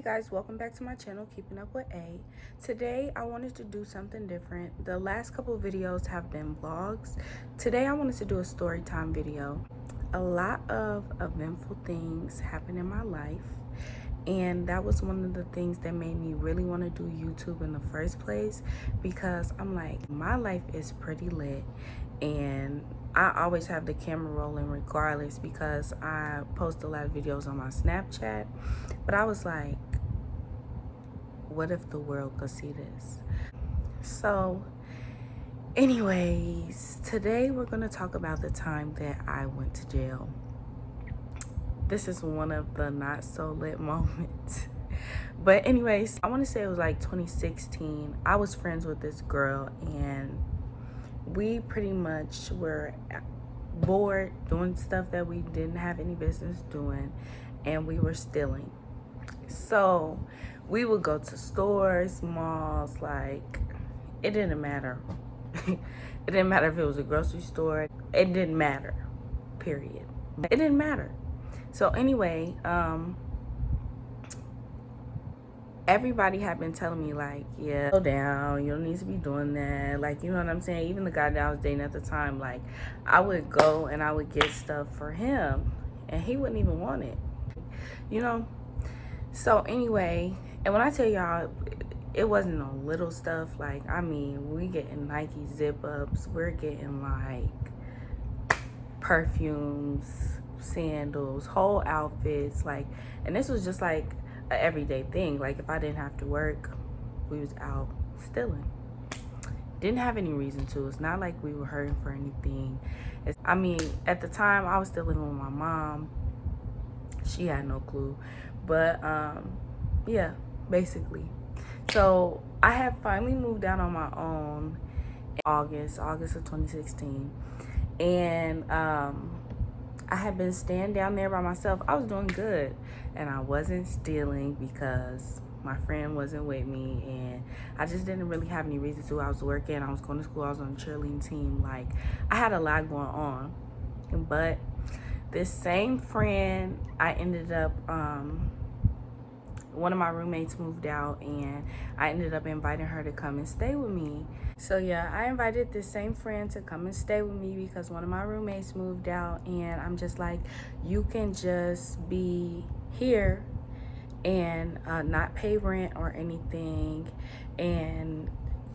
Guys, welcome back to my channel, Keeping Up with A. Today I wanted to do something different. The last couple of videos have been vlogs. Today I wanted to do a story time video. A lot of eventful things happened in my life, and that was one of the things that made me really want to do YouTube in the first place, because I'm like, my life is pretty lit and I always have the camera rolling regardless, because I post a lot of videos on my Snapchat. But I was like, what if the world could see this? So anyways, today we're going to talk about the time that I went to jail. This is one of the not so lit moments. But anyways, I want to say it was like 2016. I was friends with this girl, and we pretty much were bored doing stuff that we didn't have any business doing, and we were stealing. So we would go to stores, malls, like, it didn't matter. It didn't matter if it was a grocery store. It didn't matter, period. It didn't matter. So anyway, everybody had been telling me, like, yeah, slow down, you don't need to be doing that. Like, you know what I'm saying? Even the guy that I was dating at the time, like, I would go and I would get stuff for him, and he wouldn't even want it, you know? So anyway, and when I tell y'all, it wasn't no little stuff. Like, I mean, we getting Nike zip-ups. We're getting, like, perfumes, sandals, whole outfits. Like, and this was just, like, an everyday thing. Like, if I didn't have to work, we was out stealing. Didn't have any reason to. It's not like we were hurting for anything. I mean, at the time, I was still living with my mom. She had no clue. But, yeah, basically. So I had finally moved out on my own in August of 2016. And I had been staying down there by myself. I was doing good. And I wasn't stealing because my friend wasn't with me. And I just didn't really have any reason to. I was working. I was going to school. I was on the cheerleading team. Like, I had a lot going on. But this same friend, I ended up, one of my roommates moved out, and I ended up inviting her to come and stay with me. So yeah, I invited this same friend to come and stay with me because one of my roommates moved out, and I'm just like, you can just be here and not pay rent or anything, and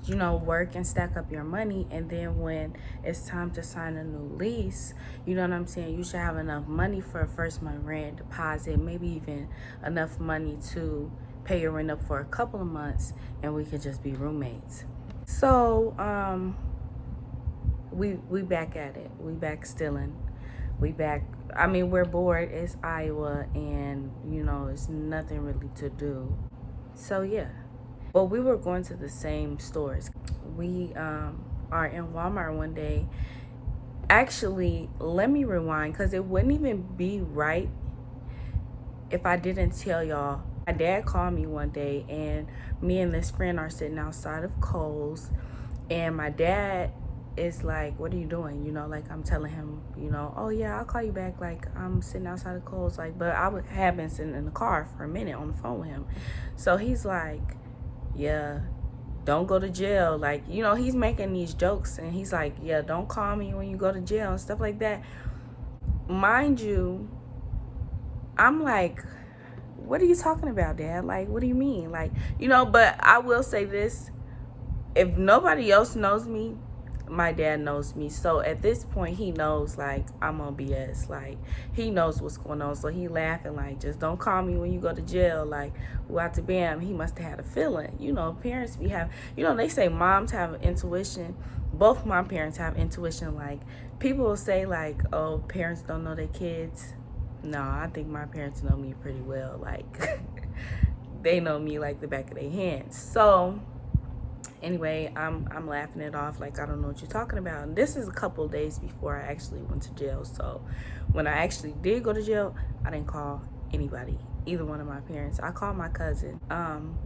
you know, work and stack up your money, and then when it's time to sign a new lease, you know what I'm saying, you should have enough money for a first month rent deposit, maybe even enough money to pay your rent up for a couple of months, and we could just be roommates. So we back at it. We back stealing. We back. I mean, we're bored. It's Iowa, and you know, it's nothing really to do. So yeah. Well, we were going to the same stores. We are in Walmart one day. Actually, let me rewind, because it wouldn't even be right if I didn't tell y'all. My dad called me one day, and me and this friend are sitting outside of Kohl's, and my dad is like, what are you doing? You know, like, I'm telling him, you know, oh yeah, I'll call you back. Like, I'm sitting outside of Kohl's. Like, but I have been sitting in the car for a minute on the phone with him. So he's like, yeah, don't go to jail. Like, you know, he's making these jokes, and he's like, yeah, don't call me when you go to jail and stuff like that. Mind you, I'm like, what are you talking about, Dad? Like, what do you mean? Like, you know, but I will say this. If nobody else knows me, my dad knows me. So at this point, he knows, like, I'm on BS. Like, he knows what's going on. So he laughing, like, just don't call me when you go to jail. Like, what to bam, he must have had a feeling. You know, parents be have, you know, they say moms have intuition. Both my parents have intuition. Like, people will say, like, oh, parents don't know their kids. No, I think my parents know me pretty well. Like, they know me like the back of their hands. So anyway, I'm laughing it off, like, I don't know what you're talking about. And this is a couple of days before I actually went to jail. So when I actually did go to jail, I didn't call anybody, either one of my parents. I called my cousin.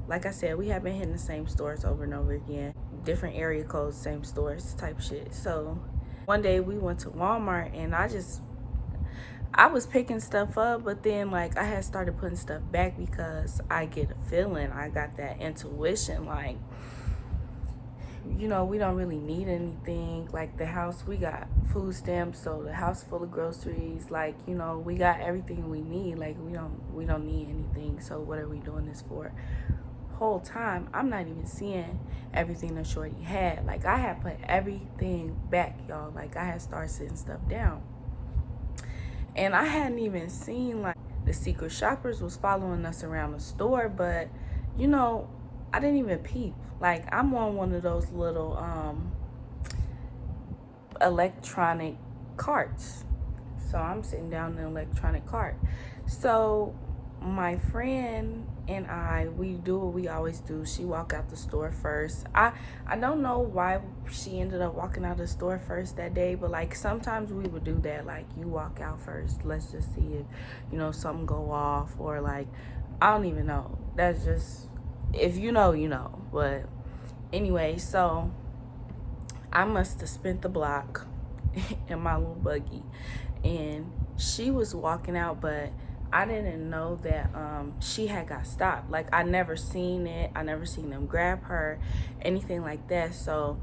Like I said, we have been hitting the same stores over and over again, different area codes, same stores type shit. So one day we went to Walmart, and I was picking stuff up, but then like I had started putting stuff back because I get a feeling, I got that intuition, like, you know, we don't really need anything. Like the house, we got food stamps, so the house full of groceries. Like, you know, we got everything we need. Like we don't need anything. So what are we doing this for? Whole time I'm not even seeing everything that shorty had. Like I had put everything back, y'all. Like I had started sitting stuff down, and I hadn't even seen like the secret shoppers was following us around the store, but you know, I didn't even peep. Like I'm on one of those little electronic carts. So I'm sitting down in the electronic cart. So my friend and I, we do what we always do. She walked out the store first. I don't know why she ended up walking out the store first that day, but like sometimes we would do that. Like you walk out first. Let's just see if, you know, something go off, or like I don't even know. That's just, if you know, you know. But anyway, so I must have spent the block in my little buggy, and she was walking out, but I didn't know that she had got stopped. Like I never seen it. I never seen them grab her, anything like that. So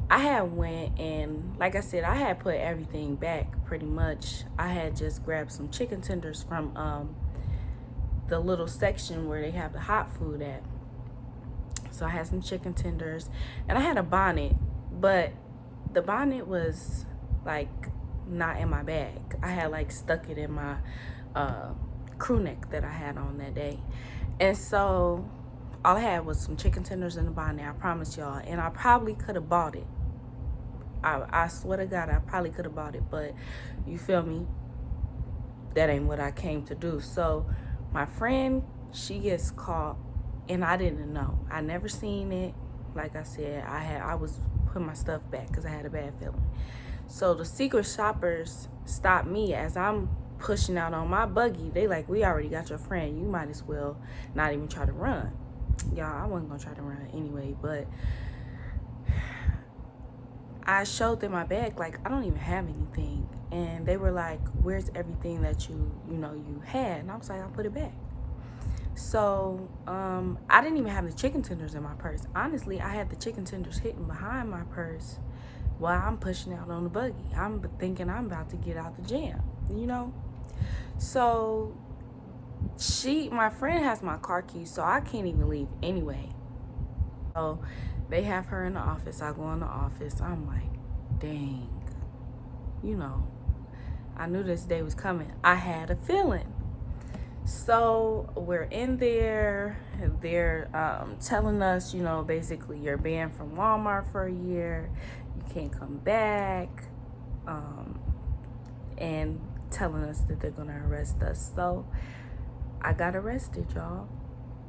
I had went, and like I said, I had put everything back pretty much. I had just grabbed some chicken tenders from the little section where they have the hot food at. So I had some chicken tenders, and I had a bonnet, but the bonnet was like not in my bag. I had like stuck it in my crew neck that I had on that day. And so all I had was some chicken tenders in the bonnet, I promise y'all. And I probably could have bought it. I swear to God, I probably could have bought it, but you feel me? That ain't what I came to do. So my friend, she gets caught, and I didn't know. I never seen it. Like I said, I was putting my stuff back because I had a bad feeling. So the secret shoppers stopped me as I'm pushing out on my buggy. They like, we already got your friend. You might as well not even try to run. Y'all, I wasn't gonna try to run anyway, but I showed them my bag, like I don't even have anything. And they were like, where's everything that you had? And I was like, I put it back. So I didn't even have the chicken tenders in my purse. Honestly, I had the chicken tenders hidden behind my purse while I'm pushing out on the buggy. I'm thinking I'm about to get out the jam, you know? So my friend has my car keys, so I can't even leave anyway. So they have her in the office. I go in the office. I'm like, dang, you know, I knew this day was coming. I had a feeling. So we're in there. They're telling us, you know, basically you're banned from Walmart for a year. You can't come back. And telling us that they're gonna arrest us. So I got arrested, y'all.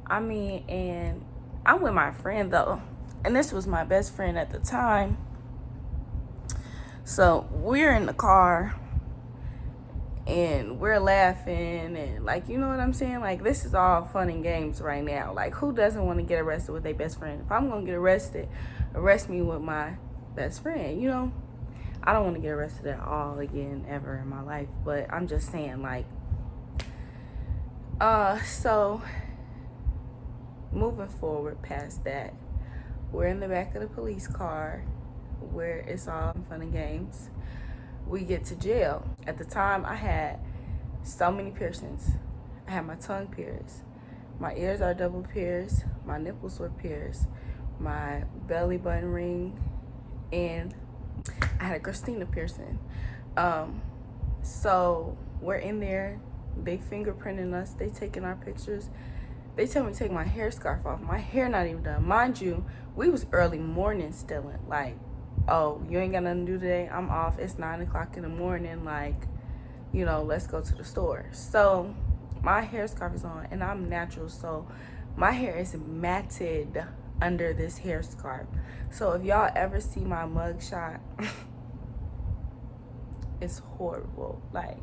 I mean, and I'm with my friend though, and this was my best friend at the time. So we're in the car and we're laughing, and like, you know what I'm saying? Like, this is all fun and games right now. Like, who doesn't want to get arrested with their best friend? If I'm gonna get arrested, arrest me with my best friend, you know? I don't want to get arrested at all again ever in my life, but I'm just saying, like, so moving forward past that, we're in the back of the police car where it's all fun and games. We get to jail. At the time, I had so many piercings. I had my tongue pierced. My ears are double pierced. My nipples were pierced. My belly button ring, and I had a Christina piercing. So we're in there. They fingerprinting us. They taking our pictures. They tell me to take my hair scarf off. My hair not even done. Mind you, we was early morning still. Like, oh, you ain't got nothing to do today? I'm off. It's 9 o'clock in the morning. Like, you know, let's go to the store. So my hair scarf is on, and I'm natural. So my hair is matted under this hair scarf. So if y'all ever see my mug shot, it's horrible. Like,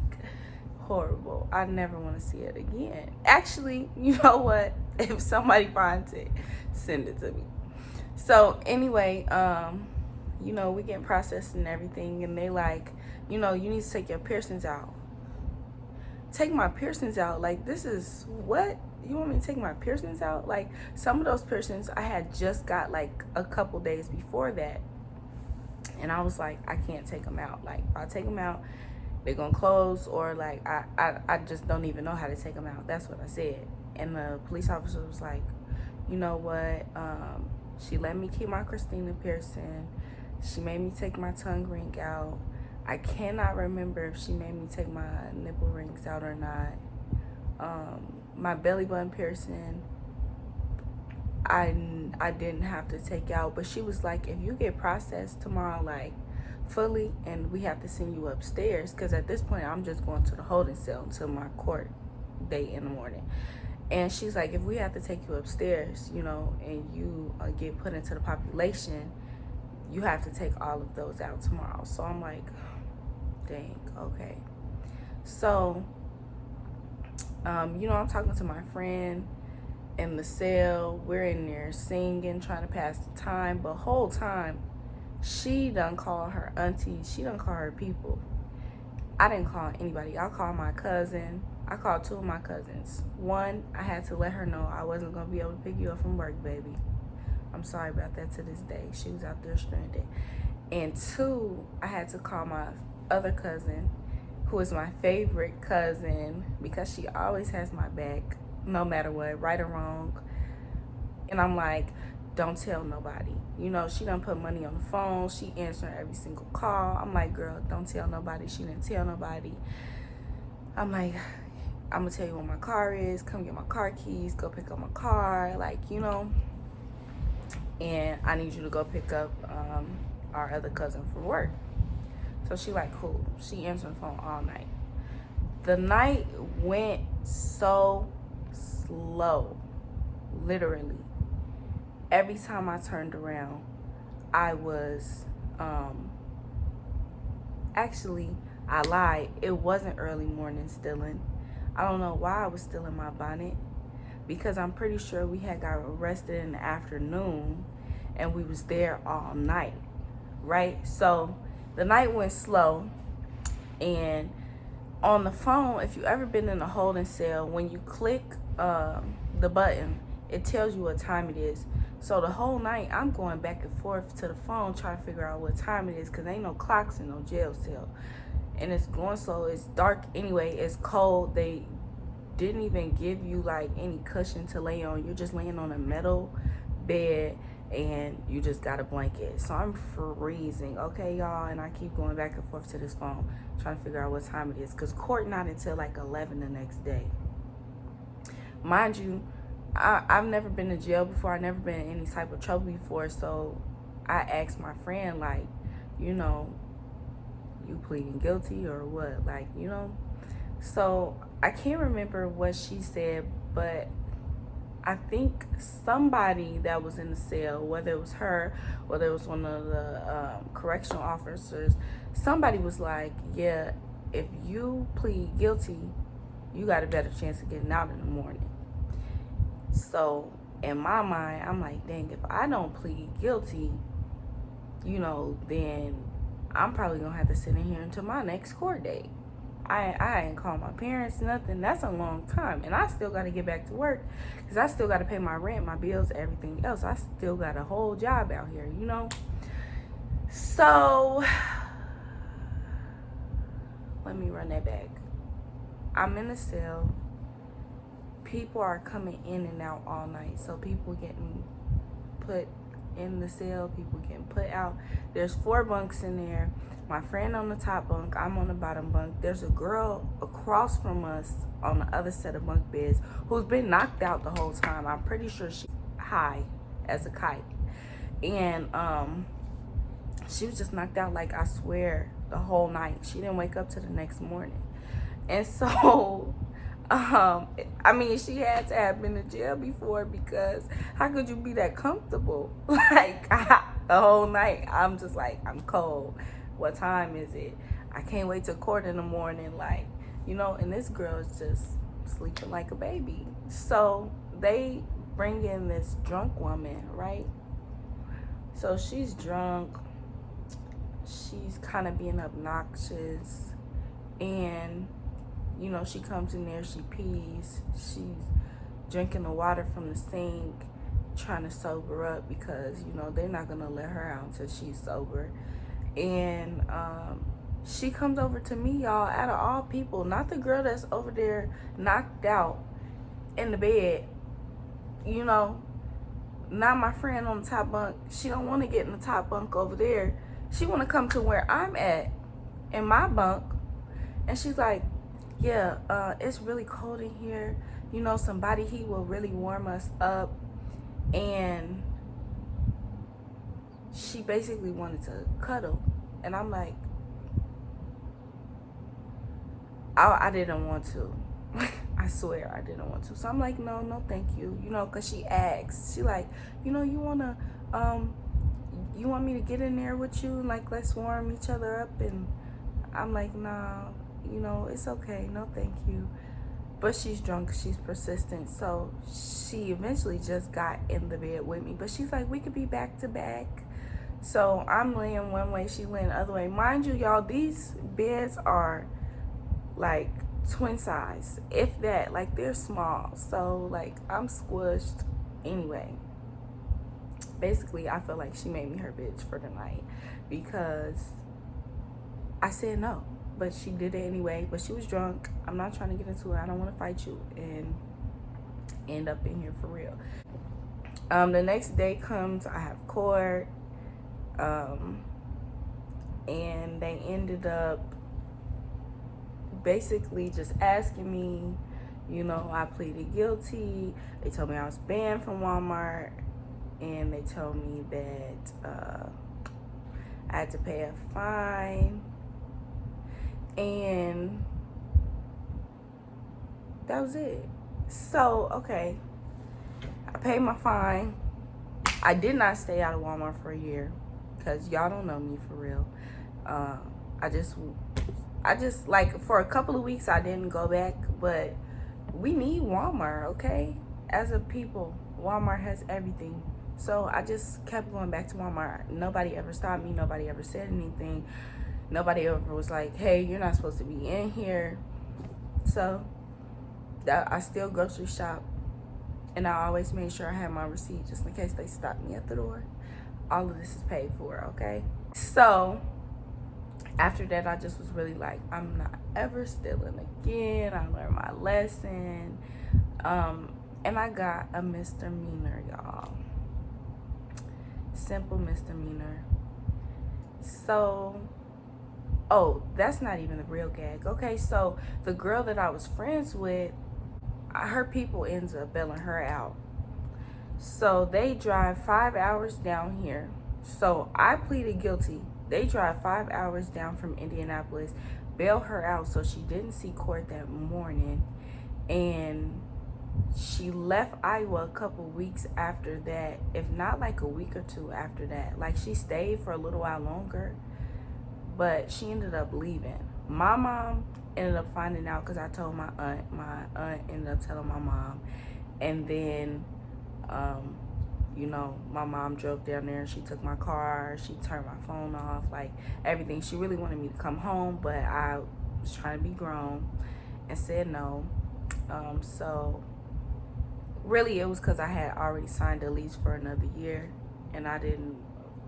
horrible. I never want to see it again. Actually, you know what? If somebody finds it, send it to me. So anyway, you know, we getting processed and everything, and they like, you know, you need to take your piercings out. take my piercings out? Like, this is what? You want me to take my piercings out? Like, some of those piercings I had just got like a couple days before that. And I was like, I can't take them out. Like, if I take them out, they're going to close, or like, I just don't even know how to take them out. That's what I said. And the police officer was like, you know what? She let me keep my Christina piercing. She made me take my tongue ring out. I cannot remember if she made me take my nipple rings out or not. My belly button piercing, I didn't have to take out, but she was like, if you get processed tomorrow, like fully, and we have to send you upstairs, because at this point I'm just going to the holding cell until my court date in the morning. And she's like, if we have to take you upstairs, you know, and you get put into the population, you have to take all of those out tomorrow. So I'm like, dang, okay. So, you know, I'm talking to my friend in the cell. We're in there singing, trying to pass the time. But whole time, she done call her auntie. She done call her people. I didn't call anybody. I called my cousin. I called two of my cousins. One, I had to let her know I wasn't going to be able to pick you up from work, baby. I'm sorry about that to this day. She was out there stranded. And two, I had to call my other cousin, who is my favorite cousin, because she always has my back, no matter what, right or wrong. And I'm like, don't tell nobody. You know, she done put money on the phone. She answering every single call. I'm like, girl, don't tell nobody. She didn't tell nobody. I'm like, I'm going to tell you where my car is. Come get my car keys. Go pick up my car. Like, you know. And I need you to go pick up our other cousin from work. So she like, cool. She answered the phone all night. The night went so slow. Literally. Every time I turned around, I was, actually, I lied. It wasn't early morning stealing. I don't know why I was still in my bonnet, because I'm pretty sure we had got arrested in the afternoon and we was there all night, right? So the night went slow, and on the phone, if you ever been in a holding cell, when you click the button, it tells you what time it is. So the whole night, I'm going back and forth to the phone trying to figure out what time it is, because ain't no clocks in no jail cell. And it's going slow. It's dark anyway. It's cold. They didn't even give you like any cushion to lay on. You're just laying on a metal bed, and you just got a blanket. So I'm freezing, okay, y'all? And I keep going back and forth to this phone trying to figure out what time it is, because court not until like 11 the next day. Mind you, I've never been to jail before. I've never been in any type of trouble before. So I asked my friend, like, you know, you pleading guilty or what? Like, you know? So I can't remember what she said, but I think somebody that was in the cell, whether it was her, whether it was one of the correctional officers, somebody was like, yeah, if you plead guilty, you got a better chance of getting out in the morning. So in my mind, I'm like, dang, if I don't plead guilty, you know, then I'm probably gonna have to sit in here until my next court date. I ain't called my parents, nothing. That's a long time. And I still got to get back to work, because I still got to pay my rent, my bills, everything else. I still got a whole job out here, you know. So let me run that back. I'm in the cell. People are coming in and out all night. So people getting put in the cell, people getting put out. There's 4 bunks in there. My friend on the top bunk, I'm on the bottom bunk. There's a girl across from us on the other set of bunk beds who's been knocked out the whole time. I'm pretty sure she's high as a kite. And she was just knocked out, like, I swear, the whole night. She didn't wake up till the next morning. And so I mean, she had to have been in jail before, because how could you be that comfortable? Like, the whole night, I'm just like, I'm cold. What time is it? I can't wait to court in the morning. Like, you know, and this girl is just sleeping like a baby. So they bring in this drunk woman, right? So she's drunk. She's kind of being obnoxious. And You know, she comes in there, she pees, she's drinking the water from the sink, trying to sober up because, you know, they're not going to let her out until she's sober. And she comes over to me, y'all, out of all people, not the girl that's over there knocked out in the bed, you know, not my friend on the top bunk. She don't want to get in the top bunk over there. She want to come to where I'm at in my bunk. And she's like, yeah, it's really cold in here. You know, some body heat will really warm us up. And she basically wanted to cuddle. And I'm like, I didn't want to. I swear I didn't want to. So I'm like, no, thank you. You know, because she asked. She like, you know, you want me to get in there with you? Like, let's warm each other up. And I'm like, nah, you know, it's okay. No, thank you. But she's drunk. She's persistent. So she eventually just got in the bed with me. But she's like, we could be back to back. So I'm laying one way, she laying the other way. Mind you, y'all, these beds are like twin size, if that. Like, they're small. So like, I'm squished anyway. Basically, I feel like she made me her bitch for the night because I said no, but she did it anyway. But she was drunk. I'm not trying to get into it. I don't want to fight you and end up in here for real. The next day comes, I have court, and they ended up basically just asking me, you know, I pleaded guilty. They told me I was banned from Walmart, and they told me that I had to pay a fine, and that was it. So, okay, I paid my fine. I did not stay out of Walmart for a year because y'all don't know me for real. I just like, for a couple of weeks I didn't go back, but we need Walmart, okay? As a people, Walmart has everything. So I just kept going back to Walmart. Nobody ever stopped me. Nobody ever said anything. Nobody ever was like, hey, you're not supposed to be in here. So I still grocery shop, and I always made sure I had my receipt just in case they stopped me at the door. All of this is paid for, okay? So after that, I just was really like, I'm not ever stealing again. I learned my lesson. And I got a misdemeanor, y'all. Simple misdemeanor. So, oh, that's not even the real gag. Okay, so the girl that I was friends with, her people ends up bailing her out. So they drive 5 hours down here. So I pleaded guilty. They drive 5 hours down from Indianapolis, bail her out so she didn't see court that morning. And she left Iowa a couple weeks after that, if not like a week or two after that. Like, she stayed for a little while longer, but she ended up leaving. My mom ended up finding out because I told my aunt. My aunt ended up telling my mom. And then, you know, my mom drove down there. She took my car. She turned my phone off. Like, everything. She really wanted me to come home, but I was trying to be grown and said no. So really, it was because I had already signed a lease for another year, and I didn't,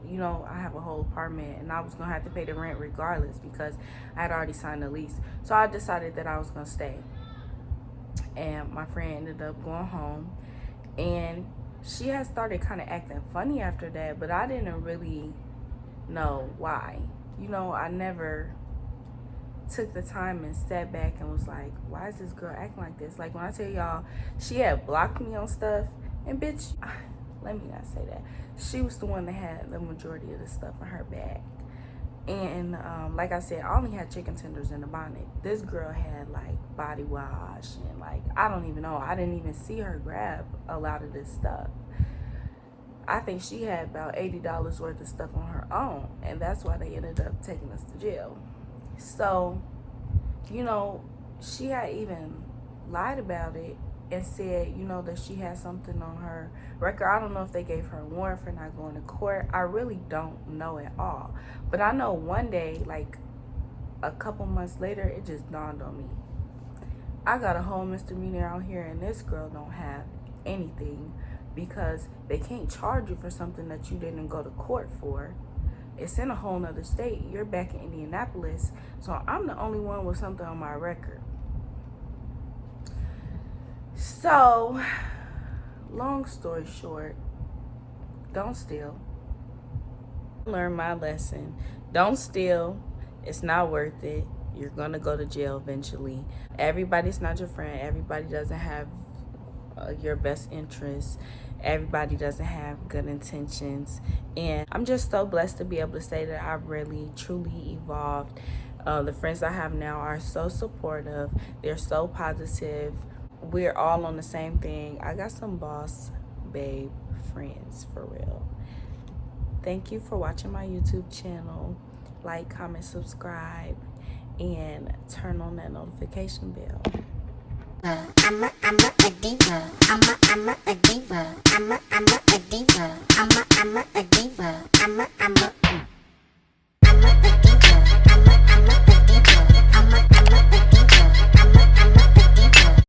you know, I have a whole apartment, and I was going to have to pay the rent regardless because I had already signed a lease. So I decided that I was going to stay. And my friend ended up going home, and she had started kind of acting funny after that, but I didn't really know why. You know, I never took the time and sat back and was like, why is this girl acting like this? Like, when I tell y'all, she had blocked me on stuff, and bitch, let me not say that. She was the one that had the majority of the stuff in her bag. And like I said, I only had chicken tenders in the bonnet. This girl had like body wash and like, I don't even know. I didn't even see her grab a lot of this stuff. I think she had about $80 worth of stuff on her own, and that's why they ended up taking us to jail. So, you know, she had even lied about it and said, you know, that she had something on her record. I don't know if they gave her a warrant for not going to court. I really don't know at all. But I know one day, like a couple months later, it just dawned on me. I got a whole misdemeanor out here, and this girl don't have anything because they can't charge you for something that you didn't go to court for. It's in a whole nother state. You're back in Indianapolis, so I'm the only one with something on my record. So, long story short, don't steal. Learn my lesson. Don't steal. It's not worth it. You're gonna go to jail eventually. Everybody's not your friend. Everybody doesn't have your best interests. Everybody doesn't have good intentions. And I'm just so blessed to be able to say that I've really, truly evolved. The friends I have now are so supportive. They're so positive. We're all on the same thing. I got some boss babe friends, for real. Thank you for watching my YouTube channel. Like, comment, subscribe, and turn on that notification bell. I'm a diva. I'm a diva.